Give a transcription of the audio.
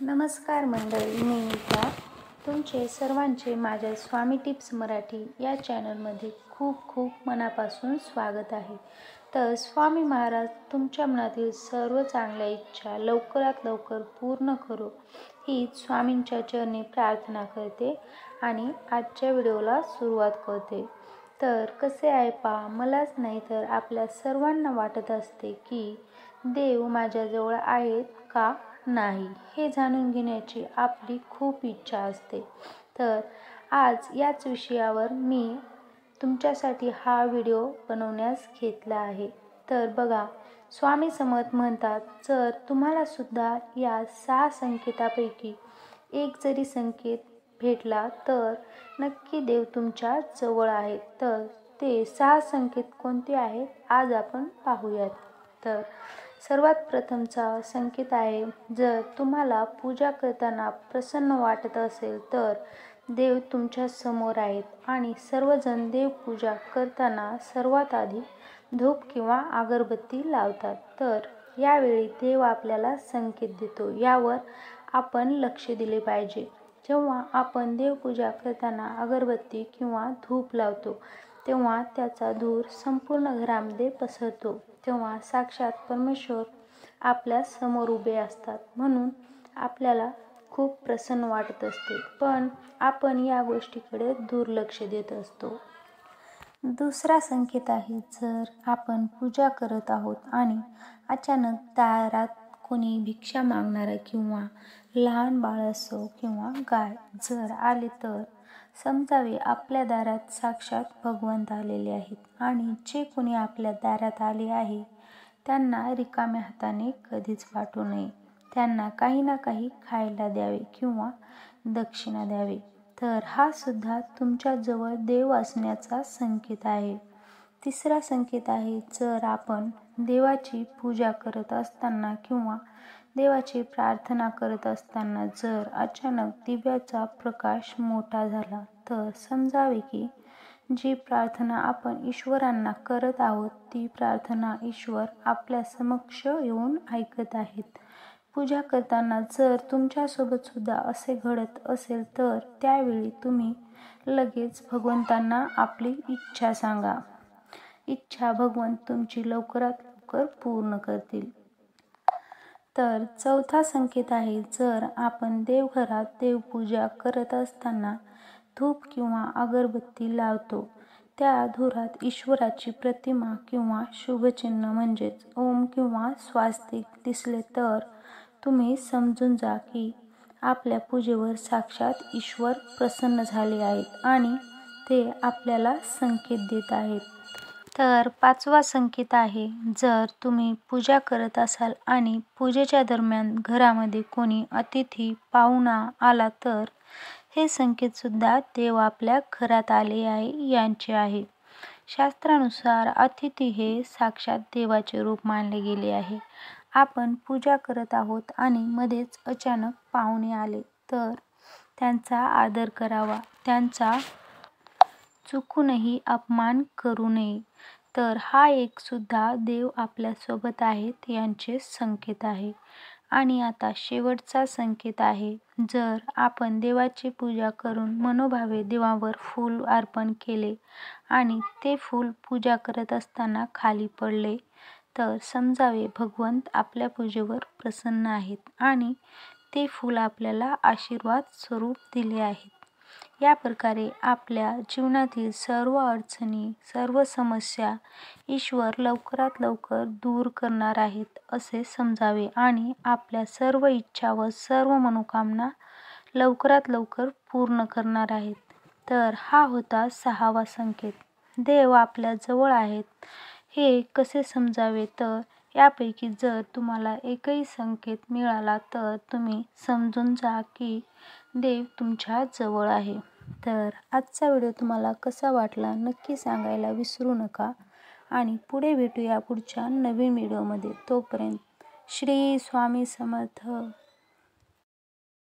नमस्कार मंडळी, मी नीता. तुमचे सर्वांचे माझ्या स्वामी टिप्स मराठी या चॅनलमध्ये खूप खूप मनापासून स्वागत आहे. तर स्वामी महाराज तुमच्या मनातील सर्व चांगल्या इच्छा लवकरात लवकर पूर्ण करो ही स्वामींच्या चरणी प्रार्थना करते आणि आजच्या व्हिडिओला सुरुवात करते. तर कसे आहे पहा, मलाच नाही तर आपल्या सर्वांना वाटत असते की देव माझ्याजवळ आहेत का नाही हे जाणून घेण्याची आपली खूप इच्छा असते. तर आज याच विषयावर मी तुमच्यासाठी हा व्हिडिओ बनवण्यास घेतला आहे. तर बघा, स्वामी समर्थ म्हणतात, जर तुम्हाला सुद्धा या 6 संकेतापैकी एक जरी संकेत भेटला तर नक्की देव तुमच्या जवळ आहेत. तर ते 6 संकेत कोणते आहेत आज आपण पाहूयात. तर सर्वात प्रथमचा संकेत आहे, जर तुम्हाला पूजा करताना प्रसन्न वाटत असेल तर देव तुमच्या समोर आहेत आणि सर्वजण देवपूजा करताना सर्वात आधी धूप किंवा अगरबत्ती लावतात. तर यावेळी देव आपल्याला संकेत देतो, यावर आपण लक्ष दिले पाहिजे. जेव्हा आपण देवपूजा करताना अगरबत्ती किंवा धूप लावतो तेव्हा त्याचा धूर संपूर्ण घरामध्ये पसरतो, तेव्हा साक्षात परमेश्वर आपल्या समोर उभे असतात, म्हणून आपल्याला खूप प्रसन्न वाटत असते. पण आपण या गोष्टीकडे दुर्लक्ष देत असतो. दुसरा संकेत आहे, जर आपण पूजा करत आहोत आणि अचानक दारात कोणी भिक्षा मागणारा किंवा लहान बाळ असो किंवा गाय जर आले तर समजावे आपल्या दारात साक्षात भगवंत आलेले आहेत आणि जे कोणी आपल्या दारात आले आहे त्यांना रिकाम्या हाताने कधीच पाठवू नये. त्यांना काही ना काही खायला द्यावे किंवा दक्षिणा द्यावे. तर हा सुद्धा तुमच्या जवळ देव असण्याचा संकेत आहे. तिसरा संकेत आहे, जर आपण देवाची पूजा करत असताना किंवा देवाची प्रार्थना करत असताना जर अचानक दिव्याचा प्रकाश मोठा झाला तर समजावे की जी प्रार्थना आपण ईश्वरांना करत आहोत ती प्रार्थना ईश्वर आपल्या समक्ष येऊन ऐकत आहेत. पूजा करताना जर तुमच्यासोबत सुद्धा असे घडत असेल तर त्यावेळी तुम्ही लगेच भगवंतांना आपली इच्छा सांगा. इच्छा भगवंत तुमची लवकरात लवकर पूर्ण करतील. तर चौथा संकेत आहे, जर आपण देवघरात देवपूजा करत असताना धूप किंवा अगरबत्ती लावतो त्या धुरात ईश्वराची प्रतिमा किंवा शुभचिन्ह म्हणजेच ओम किंवा स्वास्तिक दिसले तर तुम्ही समजून जा की आपल्या पूजेवर साक्षात ईश्वर प्रसन्न झाले आहेत आणि ते आपल्याला संकेत देत आहेत. तर पाचवा संकेत आहे, जर तुम्ही पूजा करत असाल आणि पूजेच्या दरम्यान घरामध्ये कोणी अतिथी पाहुणा आला तर हे संकेत सुद्धा देव आपल्या घरात आले आहे यांचे आहे. शास्त्रानुसार अतिथी हे साक्षात देवाचे रूप मानले गेले आहे. आपण पूजा करत आहोत आणि मध्येच अचानक पाहुणे आले तर त्यांचा आदर करावा, त्यांचा चुकूनही अपमान करू नये. तर हा एक सुद्धा देव आपल्या सोबत आहेत यांचे संकेत आहे. आणि आता शेवटचा संकेत आहे, जर आपण देवाची पूजा करून मनोभावे देवावर फूल अर्पण केले आणि ते फूल पूजा करत असताना खाली पडले तर समजावे भगवंत आपल्या पूजेवर प्रसन्न आहेत आणि ते फूल आपल्याला आशीर्वाद स्वरूप दिले आहेत. या प्रकारे आपल्या जीवनातील सर्व अडचणी, सर्व समस्या ईश्वर लवकरात लवकर दूर करणार आहेत असे समजावे आणि आपल्या सर्व इच्छा व सर्व मनोकामना लवकरात लवकर पूर्ण करणार आहेत. तर हा होता 6वा संकेत. देव आपल्या जवळ आहेत हे कसे समजावे, तर यापैकी जर तुम्हाला एकही संकेत मिळाला तर तुम्ही समजून जा की देव तुमच्या जवळ आहे. तर आजचा व्हिडिओ तुम्हाला कसा वाटला नक्की सांगायला विसरू नका आणि पुढे भेटूया पुढच्या नवीन व्हिडिओमध्ये. तोपर्यंत श्री स्वामी समर्थ.